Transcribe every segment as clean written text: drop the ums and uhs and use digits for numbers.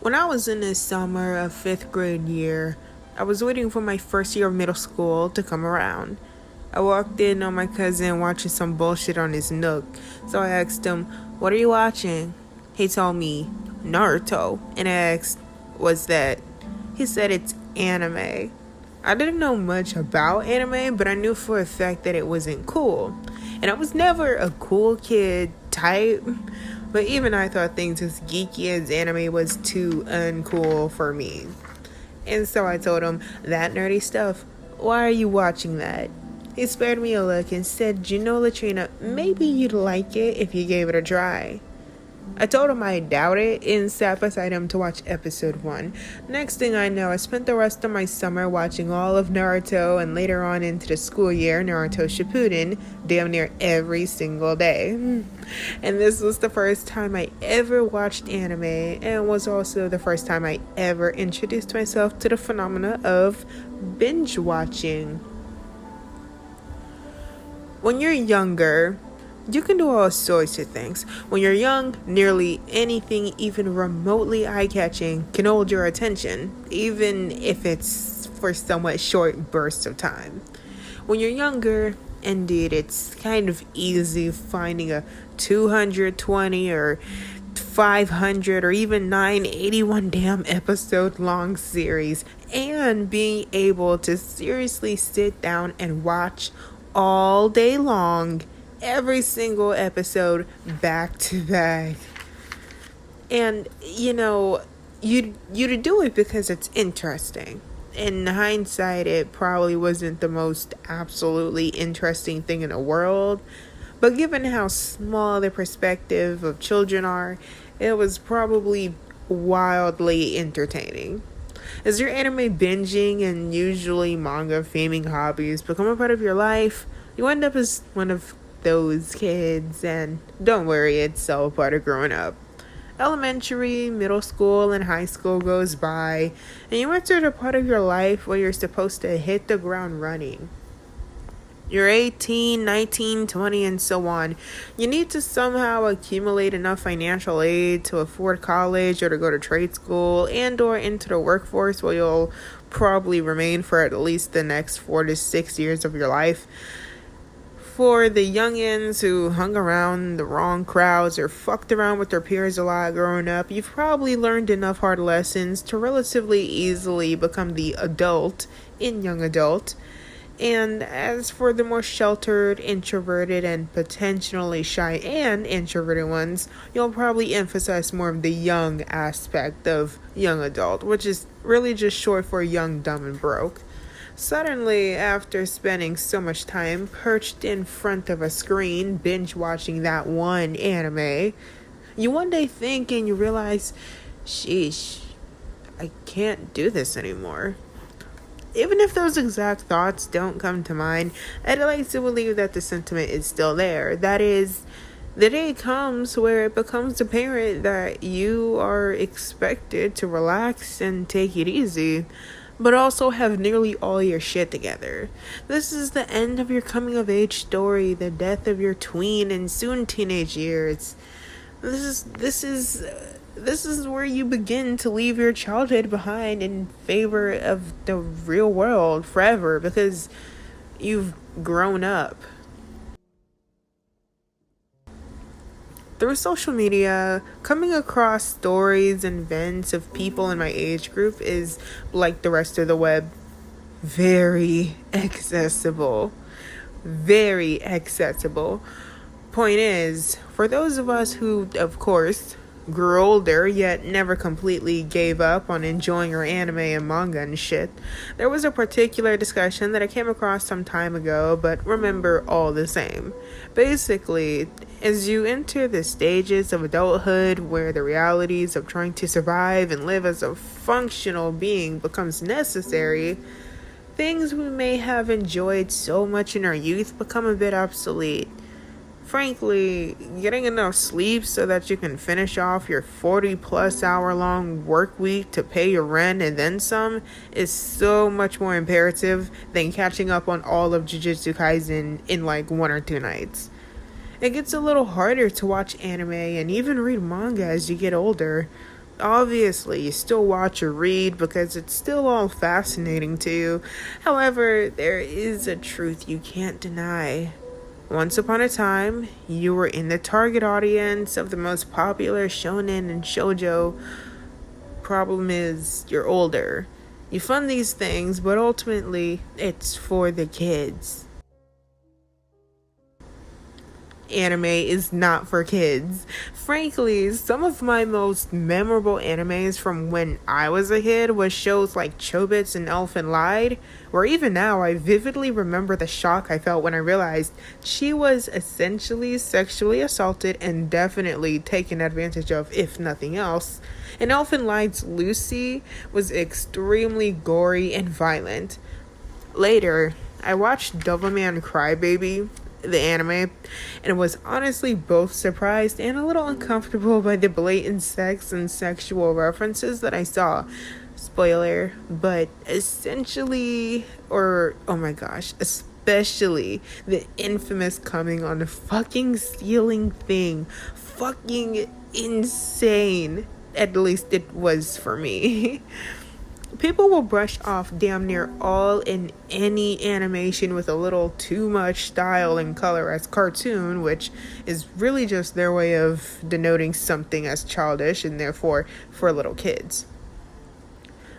When I was in the summer of 5th grade year, I was waiting for my first year of middle school to come around. I walked in on my cousin watching some bullshit on his Nook, so I asked him, "What are you watching?" He told me, "Naruto," and I asked, "What's that?" He said it's anime. I didn't know much about anime, but I knew for a fact that it wasn't cool. And I was never a cool kid type, but even I thought things as geeky as anime was too uncool for me. And so I told him, "That nerdy stuff, why are you watching that?" He spared me a look and said, "You know, Latrina, maybe you'd like it if you gave it a try." I told him I doubt it and sat beside him to watch episode 1. Next thing I know, I spent the rest of my summer watching all of Naruto and later on into the school year, Naruto Shippuden, damn near every single day. And this was the first time I ever watched anime and was also the first time I ever introduced myself to the phenomena of binge watching. When you're younger, you can do all sorts of things. When you're young, nearly anything even remotely eye-catching can hold your attention, even if it's for somewhat short bursts of time. When you're younger, indeed, it's kind of easy finding a 220 or 500 or even 981 damn episode long series and being able to seriously sit down and watch all day long, every single episode back to back. And you do it because it's interesting. In hindsight, it probably wasn't the most absolutely interesting thing in the world, but given how small the perspective of children are, it was probably wildly entertaining. As your anime binging and usually manga faming hobbies become a part of your life, you end up as one of those kids, and don't worry, it's all part of growing up. Elementary, middle school, and high school goes by, and you enter the part of your life where you're supposed to hit the ground running. You're 18, 19, 20, and so on. You need to somehow accumulate enough financial aid to afford college or to go to trade school and or into the workforce where you'll probably remain for at least the next 4 to 6 years of your life. For the youngins who hung around the wrong crowds or fucked around with their peers a lot growing up, you've probably learned enough hard lessons to relatively easily become the adult in young adult. And as for the more sheltered, introverted, and potentially shy and introverted ones, you'll probably emphasize more of the young aspect of young adult, which is really just short for young, dumb, and broke. Suddenly, after spending so much time perched in front of a screen binge watching that one anime, you one day think and you realize, sheesh, I can't do this anymore. Even if those exact thoughts don't come to mind, I'd like to believe that the sentiment is still there. That is, the day comes where it becomes apparent that you are expected to relax and take it easy, but also have nearly all your shit together. This is the end of your coming of age story, the death of your tween and soon teenage years. This is where you begin to leave your childhood behind in favor of the real world forever because you've grown up. Through social media, coming across stories and events of people in my age group is, like the rest of the web, very accessible. Very accessible. Point is, for those of us who, of course, grew older yet never completely gave up on enjoying our anime and manga and shit, there was a particular discussion that I came across some time ago but remember all the same. Basically, as you enter the stages of adulthood where the realities of trying to survive and live as a functional being becomes necessary, things we may have enjoyed so much in our youth become a bit obsolete. Frankly, getting enough sleep so that you can finish off your 40-plus hour long work week to pay your rent and then some is so much more imperative than catching up on all of Jujutsu Kaisen in like 1 or 2 nights. It gets a little harder to watch anime and even read manga as you get older. Obviously, you still watch or read because it's still all fascinating to you. However, there is a truth you can't deny. Once upon a time, you were in the target audience of the most popular shonen and shoujo. Problem is, you're older. You fund these things, but ultimately, it's for the kids. Anime is not for kids. Frankly, some of my most memorable animes from when I was a kid was shows like Chobits and Elfen Lied, where even now I vividly remember the shock I felt when I realized she was essentially sexually assaulted and definitely taken advantage of, if nothing else. And Elfen Lied's Lucy was extremely gory and violent. Later, I watched Devilman Crybaby, the anime, and was honestly both surprised and a little uncomfortable by the blatant sex and sexual references that I saw. Spoiler, but essentially, or oh my gosh, especially the infamous coming on the fucking ceiling thing. Fucking insane. At least it was for me. People will brush off damn near all in any animation with a little too much style and color as cartoon, which is really just their way of denoting something as childish and therefore for little kids.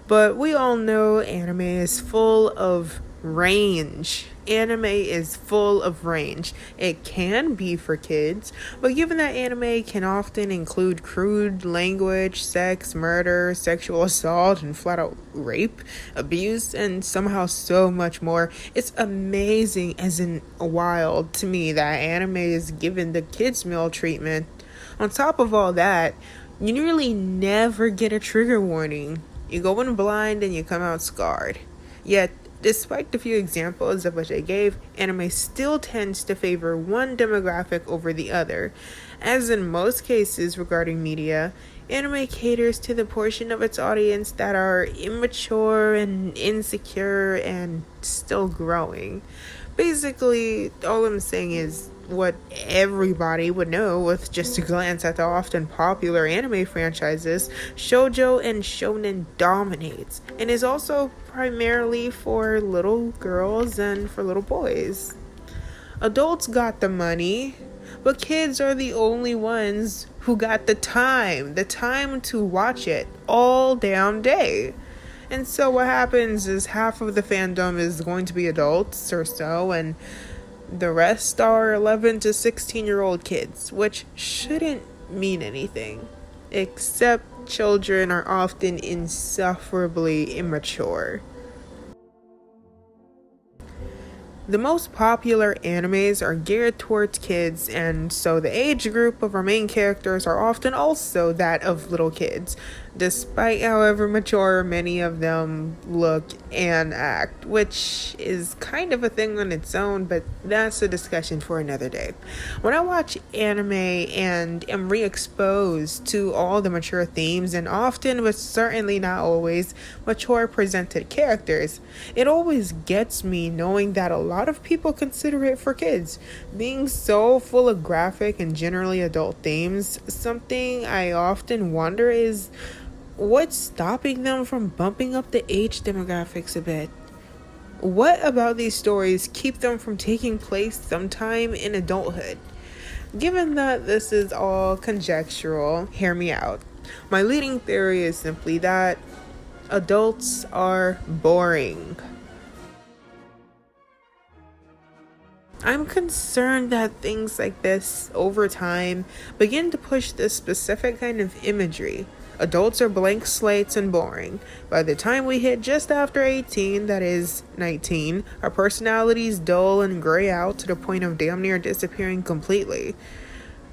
But we all know anime is full of range. Anime is full of range. It can be for kids, but given that anime can often include crude language, sex, murder, sexual assault, and flat out rape, abuse, and somehow so much more, it's amazing as in wild to me that anime is given the kids meal treatment. On top of all that, you nearly never get a trigger warning. You go in blind and you come out scarred. Yet, despite the few examples of which I gave, anime still tends to favor one demographic over the other. As in most cases regarding media, anime caters to the portion of its audience that are immature and insecure and still growing. Basically, all I'm saying is what everybody would know with just a glance at the often popular anime franchises. Shoujo and shonen dominates and is also primarily for little girls and for little boys. Adults got the money, but kids are the only ones who got the time to watch it all damn day. And so what happens is half of the fandom is going to be adults or so, and the rest are 11 to 16-year-old kids, which shouldn't mean anything. Except children are often insufferably immature. The most popular animes are geared towards kids, and so the age group of our main characters are often also that of little kids, despite however mature many of them look and act, which is kind of a thing on its own, but that's a discussion for another day. When I watch anime and am re-exposed to all the mature themes and often, but certainly not always, mature presented characters, it always gets me knowing that a lot of people consider it for kids. Being so full of graphic and generally adult themes, something I often wonder is what's stopping them from bumping up the age demographics a bit? What about these stories keep them from taking place sometime in adulthood? Given that this is all conjectural, hear me out. My leading theory is simply that adults are boring. I'm concerned that things like this, over time, begin to push this specific kind of imagery. Adults are blank slates and boring. By the time we hit just after 18, that is, 19, our personalities dull and gray out to the point of damn near disappearing completely.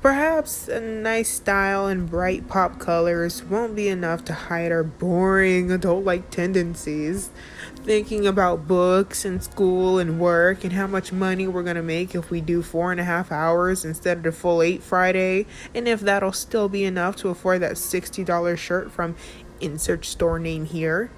Perhaps a nice style and bright pop colors won't be enough to hide our boring adult-like tendencies. Thinking about books and school and work and how much money we're gonna make if we do 4.5 hours instead of the full 8 Friday, and if that'll still be enough to afford that $60 shirt from insert store name here.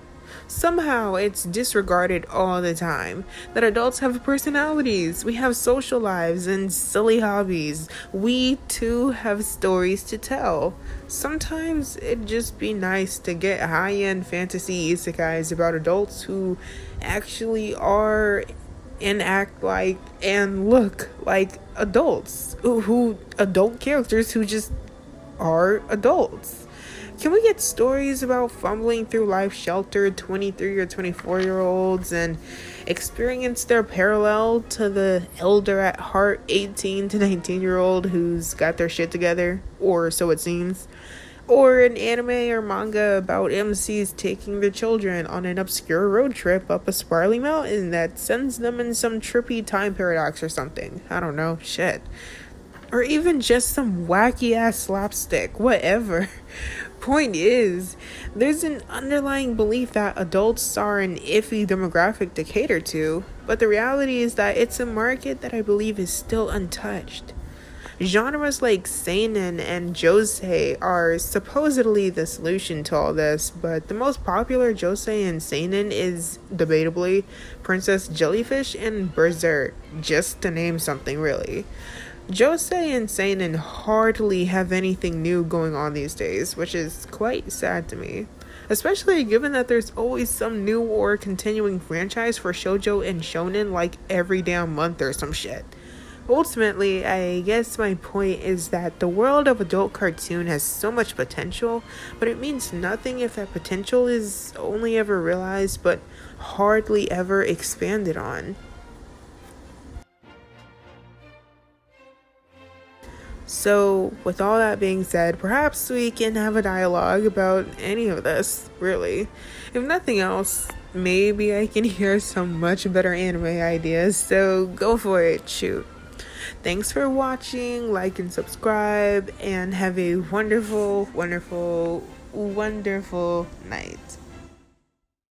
Somehow it's disregarded all the time that adults have personalities, we have social lives and silly hobbies. We too have stories to tell. Sometimes it'd just be nice to get high-end fantasy isekais about adults who actually are and act like and look like adults, who adult characters who just are adults. Can we get stories about fumbling through life sheltered 23 or 24-year-olds and experience their parallel to the elder at heart 18 to 19-year-old who's got their shit together, or so it seems? Or an anime or manga about MCs taking their children on an obscure road trip up a spirally mountain that sends them in some trippy time paradox or something. I don't know, shit. Or even just some wacky ass slapstick, whatever. Point is, there's an underlying belief that adults are an iffy demographic to cater to, but the reality is that it's a market that I believe is still untouched. Genres like seinen and josei are supposedly the solution to all this, but the most popular josei and seinen is, debatably, Princess Jellyfish and Berserk, just to name something really. Josei and seinen hardly have anything new going on these days, which is quite sad to me. Especially given that there's always some new or continuing franchise for shoujo and shonen like every damn month or some shit. Ultimately, I guess my point is that the world of adult cartoon has so much potential, but it means nothing if that potential is only ever realized but hardly ever expanded on. So, with all that being said, perhaps we can have a dialogue about any of this, really. If nothing else, maybe I can hear some much better anime ideas, so go for it, shoot. Thanks for watching, like and subscribe, and have a wonderful, wonderful, wonderful night.